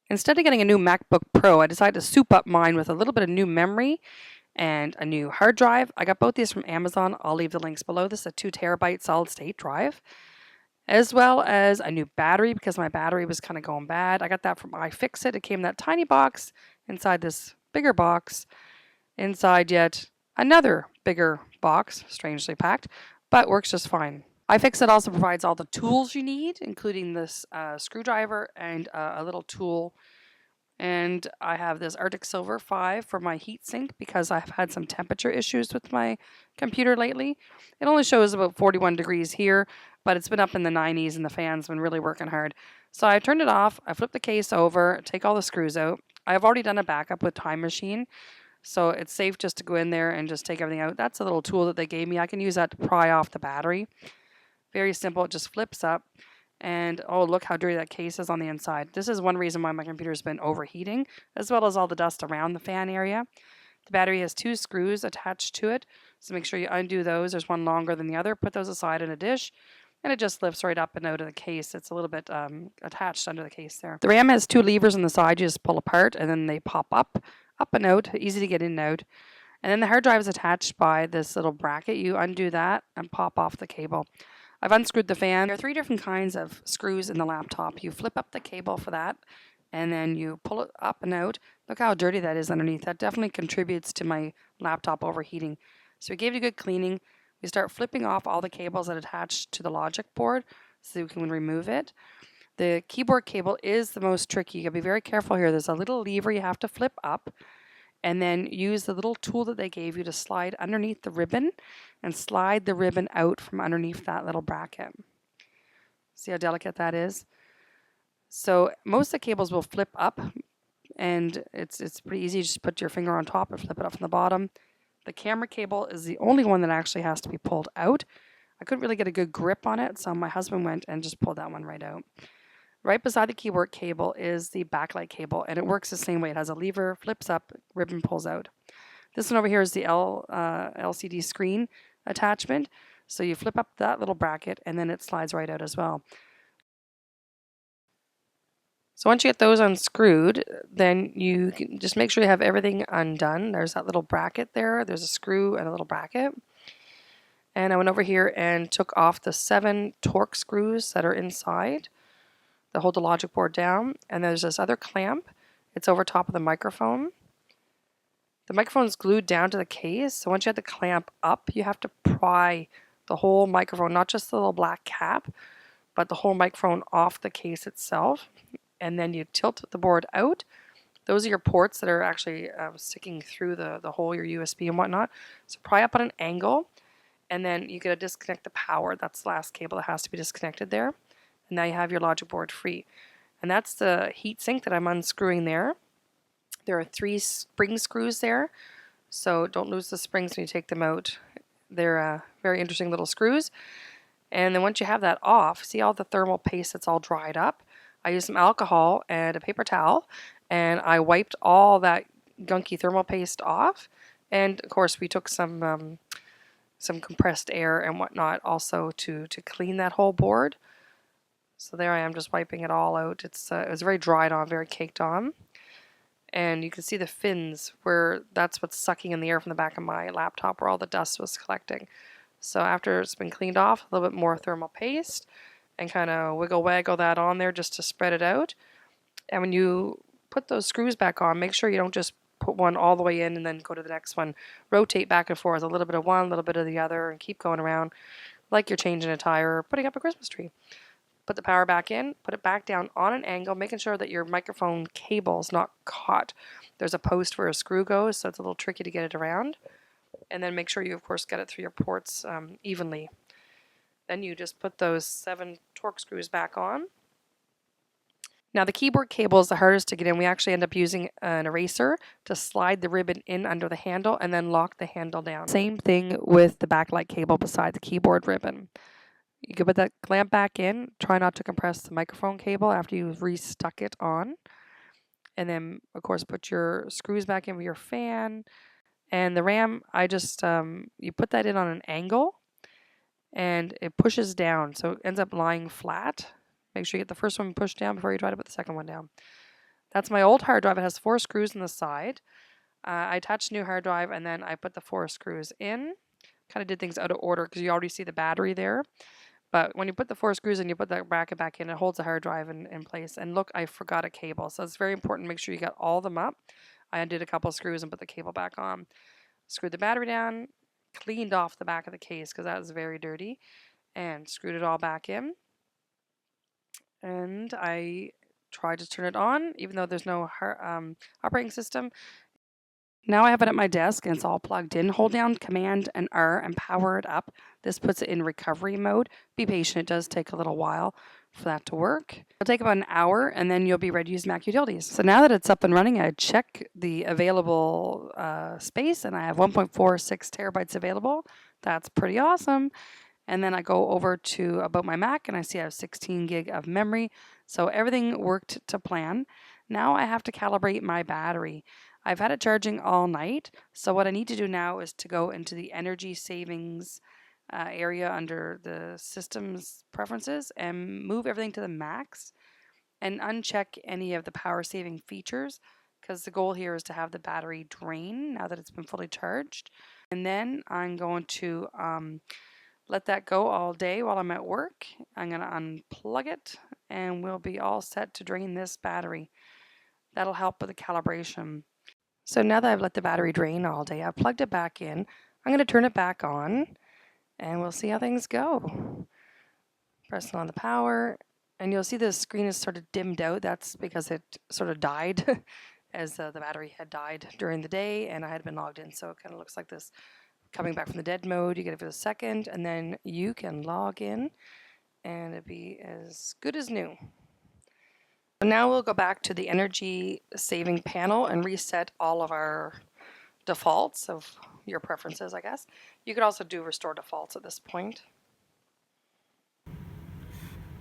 Instead of getting a new MacBook Pro, I decided to soup up mine with a little bit of new memory and a new hard drive. I got both these from Amazon. I'll leave the links below. This is a 2 terabyte solid state drive, as well as a new battery because my battery was kind of going bad. I got that from iFixit. It came in that tiny box inside this bigger box, inside yet another bigger box, strangely packed, but works just fine. iFixit also provides all the tools you need, including this screwdriver and a little tool. And I have this Arctic Silver 5 for my heatsink because I've had some temperature issues with my computer lately. It only shows about 41 degrees here, but it's been up in the 90s and the fan's been really working hard. So I turned it off, I flipped the case over, take all the screws out. I've already done a backup with Time Machine, so it's safe just to go in there and just take everything out. That's a little tool that they gave me. I can use that to pry off the battery. Very simple, it just flips up. And oh, look how dirty that case is on the inside. This is one reason why my computer's been overheating, as well as all the dust around the fan area. The battery has 2 screws attached to it, so make sure you undo those. There's one longer than the other. Put those aside in a dish, and it just lifts right up and out of the case. It's a little bit attached under the case there. The RAM has 2 levers on the side. You just pull apart, and then they pop up and out, easy to get in and out. And then the hard drive is attached by this little bracket. You undo that and pop off the cable. I've unscrewed the fan. There are 3 different kinds of screws in the laptop. You flip up the cable for that, and then you pull it up and out. Look how dirty that is underneath. That definitely contributes to my laptop overheating. So we gave it a good cleaning. We start flipping off all the cables that attach to the logic board so we can remove it. The keyboard cable is the most tricky. You gotta be very careful here. There's a little lever you have to flip up, and then use the little tool that they gave you to slide underneath the ribbon and slide the ribbon out from underneath that little bracket. See how delicate that is? So most of the cables will flip up, and it's pretty easy. Just put your finger on top and flip it up from the bottom. The camera cable is the only one that actually has to be pulled out. I couldn't really get a good grip on it, so my husband went and just pulled that one right out. Right beside the keyboard cable is the backlight cable, and it works the same way. It has a lever, flips up, ribbon pulls out. This one over here is the LCD screen attachment. So you flip up that little bracket, and then it slides right out as well. So once you get those unscrewed, then you can just make sure you have everything undone. There's that little bracket there. There's a screw and a little bracket. And I went over here and took off the 7 Torx screws that are inside that hold the logic board down. And there's this other clamp. It's over top of the microphone. The microphone's glued down to the case, so once you have the clamp up, you have to pry the whole microphone, not just the little black cap, but the whole microphone off the case itself. And then you tilt the board out. Those are your ports that are actually sticking through the hole, your USB and whatnot. So pry up on an angle, and then you gotta disconnect the power. That's the last cable that has to be disconnected there. And now you have your logic board free. And that's the heat sink that I'm unscrewing there. There are 3 spring screws there, so don't lose the springs when you take them out. They're very interesting little screws. And then once you have that off, see all the thermal paste that's all dried up? I used some alcohol and a paper towel, and I wiped all that gunky thermal paste off. And of course we took some compressed air and whatnot also to clean that whole board. So there I am, just wiping it all out. It was very dried on, very caked on. And you can see the fins where that's what's sucking in the air from the back of my laptop where all the dust was collecting. So after it's been cleaned off, a little bit more thermal paste and kind of wiggle that on there just to spread it out. And when you put those screws back on, make sure you don't just put one all the way in and then go to the next one. Rotate back and forth, a little bit of one, a little bit of the other, and keep going around like you're changing a tire or putting up a Christmas tree. Put the power back in, put it back down on an angle, making sure that your microphone cable is not caught. There's a post where a screw goes, so it's a little tricky to get it around. And then make sure you, of course, get it through your ports evenly. Then you just put those 7 Torx screws back on. Now the keyboard cable is the hardest to get in. We actually end up using an eraser to slide the ribbon in under the handle and then lock the handle down. Same thing with the backlight cable beside the keyboard ribbon. You can put that clamp back in. Try not to compress the microphone cable after you've restuck it on. And then, of course, put your screws back in with your fan. And the RAM, I just, you put that in on an angle and it pushes down. So it ends up lying flat. Make sure you get the first one pushed down before you try to put the second one down. That's my old hard drive. It has 4 screws in the side. I attached a new hard drive and then I put the 4 screws in. Kind of did things out of order because you already see the battery there. But when you put the 4 screws in, you put that bracket back in, it holds the hard drive in place. And look, I forgot a cable. So it's very important to make sure you got all of them up. I undid a couple of screws and put the cable back on. Screwed the battery down, cleaned off the back of the case because that was very dirty, and screwed it all back in. And I tried to turn it on, even though there's no operating system. Now I have it at my desk and it's all plugged in. Hold down Command and R and power it up. This puts it in recovery mode. Be patient, it does take a little while for that to work. It'll take about an hour and then you'll be ready to use Mac Utilities. So now that it's up and running, I check the available space and I have 1.46 terabytes available. That's pretty awesome. And then I go over to About My Mac and I see I have 16 gig of memory. So everything worked to plan. Now I have to calibrate my battery. I've had it charging all night. So what I need to do now is to go into the energy savings area under the system's preferences and move everything to the max and uncheck any of the power saving features, because the goal here is to have the battery drain now that it's been fully charged. And then I'm going to let that go all day while I'm at work. I'm going to unplug it and we'll be all set to drain this battery. That'll help with the calibration. So now that I've let the battery drain all day, I've plugged it back in. I'm going to turn it back on and we'll see how things go. Pressing on the power and you'll see the screen is sort of dimmed out. That's because it sort of died as the battery had died during the day and I had been logged in. So it kind of looks like this. Coming back from the dead mode, you get it for a second and then you can log in and it'd be as good as new. So now we'll go back to the energy saving panel and reset all of our defaults of your preferences, I guess. You could also do restore defaults at this point.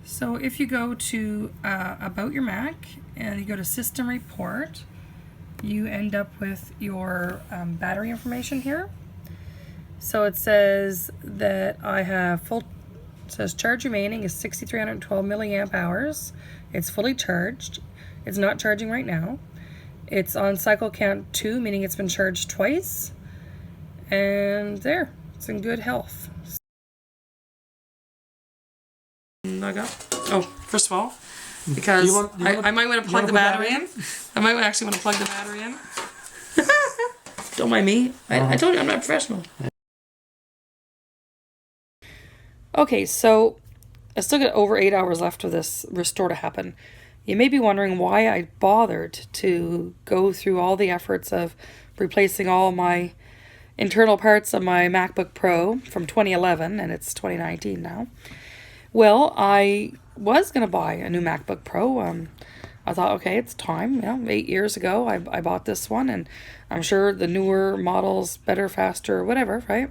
So if you go to About Your Mac and you go to System Report, you end up with your battery information here. So it says that I have it says charge remaining is 6,312 milliamp hours. It's fully charged. It's not charging right now. It's on cycle count 2, meaning it's been charged twice. And there, it's in good health. First of all, because I might want to plug the battery in. I might actually want to plug the battery in. Don't mind me. I told you I'm not professional. Okay, so I still got over 8 hours left of this restore to happen. You may be wondering why I bothered to go through all the efforts of replacing all my internal parts of my MacBook Pro from 2011, and it's 2019 now. Well, I was going to buy a new MacBook Pro. I thought, okay, it's time. 8 years ago, I bought this one, and I'm sure the newer models, better, faster, whatever, right?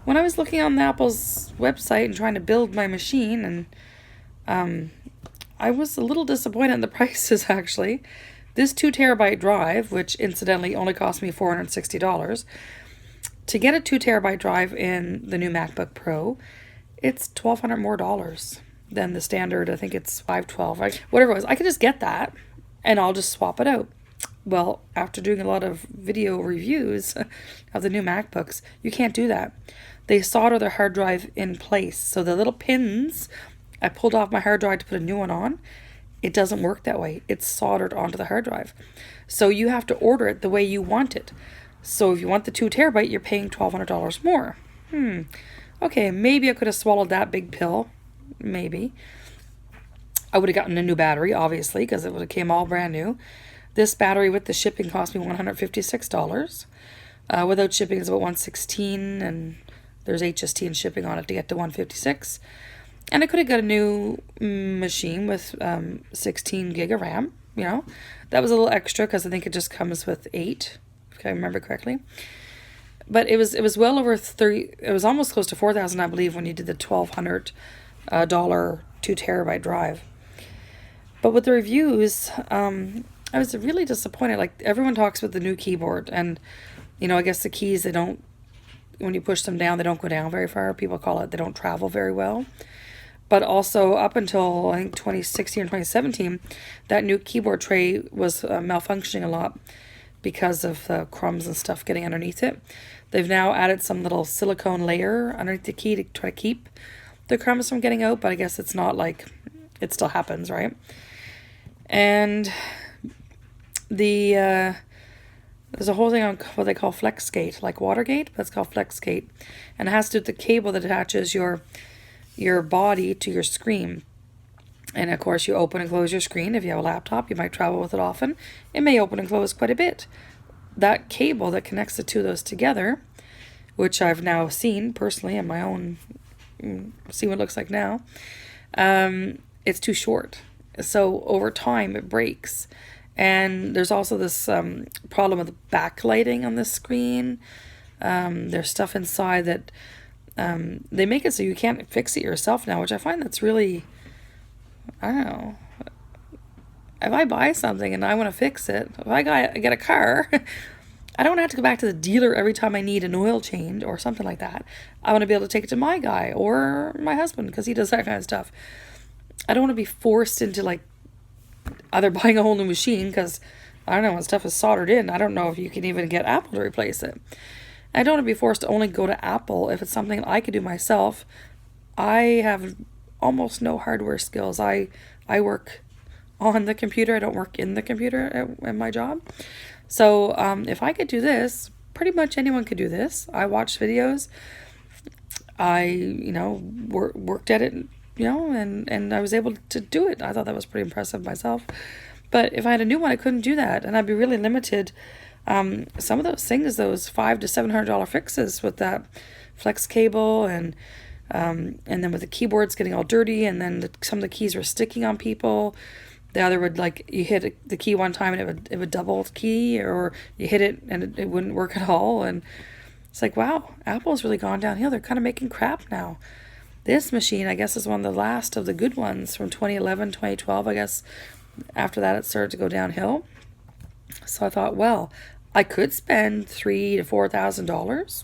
When I was looking on Apple's website and trying to build my machine, and I was a little disappointed in the prices, actually. This 2 terabyte drive, which incidentally only cost me $460, to get a 2 terabyte drive in the new MacBook Pro, it's $1,200 more than the standard. I think it's $512, whatever it was. I could just get that, and I'll just swap it out. Well, after doing a lot of video reviews of the new MacBooks, you can't do that. They solder their hard drive in place. So the little pins I pulled off my hard drive to put a new one on, it doesn't work that way. It's soldered onto the hard drive. So you have to order it the way you want it. So if you want the 2 terabyte, you're paying $1,200 more. Okay, maybe I could have swallowed that big pill. Maybe. I would have gotten a new battery, obviously, because it would have came all brand new. This battery with the shipping cost me $156. Without shipping is about $116, and there's HST and shipping on it to get to $156. And I could have got a new machine with 16 gig of RAM. That was a little extra because I think it just comes with 8, if I remember correctly. But it was well over 30. It was almost close to $4,000, I believe, when you did the $1,200 2 terabyte drive. But with the reviews, I was really disappointed. Like, everyone talks about the new keyboard, and I guess the keys, when you push them down, they don't go down very far. People call it they don't travel very well. But also up until I think 2016 or 2017, that new keyboard tray was malfunctioning a lot because of the crumbs and stuff getting underneath it. They've now added some little silicone layer underneath the key to try to keep the crumbs from getting out, but I guess it's not like, it still happens, right? And there's a whole thing on what they call FlexGate, like Watergate, but it's called FlexGate. And it has to do with the cable that attaches your body to your screen. And of course, you open and close your screen. If you have a laptop, you might travel with it often. It may open and close quite a bit. That cable that connects the two of those together, which I've now seen personally in my own, see what it looks like now, it's too short. So over time it breaks. And there's also this problem with backlighting on the screen. There's stuff inside that they make it so you can't fix it yourself now, which I find that's really, I don't know. If I buy something and I want to fix it, if I get a car, I don't have to go back to the dealer every time I need an oil change or something like that. I want to be able to take it to my guy or my husband because he does that kind of stuff. I don't want to be forced into like either buying a whole new machine because I don't know, when stuff is soldered in, I don't know if you can even get Apple to replace it. I don't want to be forced to only go to Apple if it's something I could do myself. I have almost no hardware skills. I work on the computer. I don't work in the computer at my job. So if I could do this, pretty much anyone could do this. I watched videos. I, worked at it, and I was able to do it. I thought that was pretty impressive myself. But if I had a new one, I couldn't do that. And I'd be really limited. Some of those things, those $500 to $700 fixes with that flex cable and then with the keyboards getting all dirty, and then some of the keys were sticking on people. The other would, like, you hit the key one time and it would double key, or you hit it and it wouldn't work at all. And it's like, wow, Apple's really gone downhill. They're kind of making crap now. This machine, I guess, is one of the last of the good ones from 2011, 2012. I guess after that it started to go downhill. So I thought, well, I could spend $3,000 to $4,000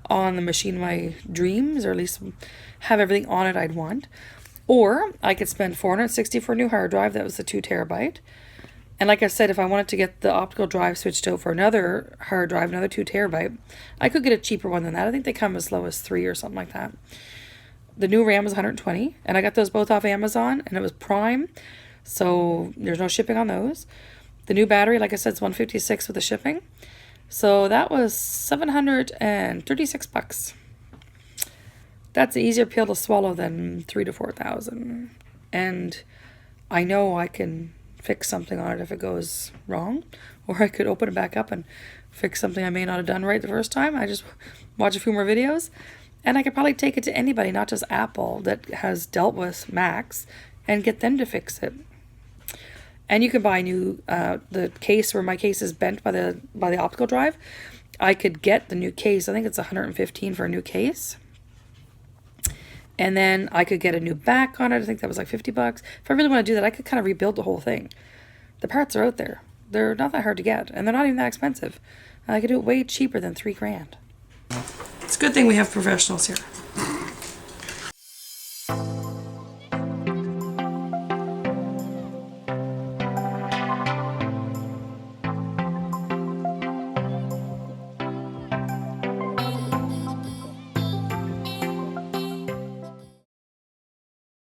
on the machine of my dreams, or at least have everything on it I'd want. Or I could spend $460 for a new hard drive. That was the 2 terabyte. And like I said, if I wanted to get the optical drive switched out for another hard drive, another 2 terabyte, I could get a cheaper one than that. I think they come as low as 3 or something like that. The new RAM was 120, and I got those both off Amazon, and it was Prime, so there's no shipping on those. The new battery, like I said, is 156 with the shipping. So that was $736. That's an easier pill to swallow than $3,000 to $4,000. And I know I can fix something on it if it goes wrong, or I could open it back up and fix something I may not have done right the first time. I just watch a few more videos, and I could probably take it to anybody, not just Apple, that has dealt with Macs, and get them to fix it. And you can buy new the case where my case is bent by the optical drive. I could get the new case. I think it's $115 for a new case. And then I could get a new back on it. I think that was like $50. If I really want to do that, I could kind of rebuild the whole thing. The parts are out there. They're not that hard to get, and they're not even that expensive. I could do it way cheaper than $3,000. It's a good thing we have professionals here.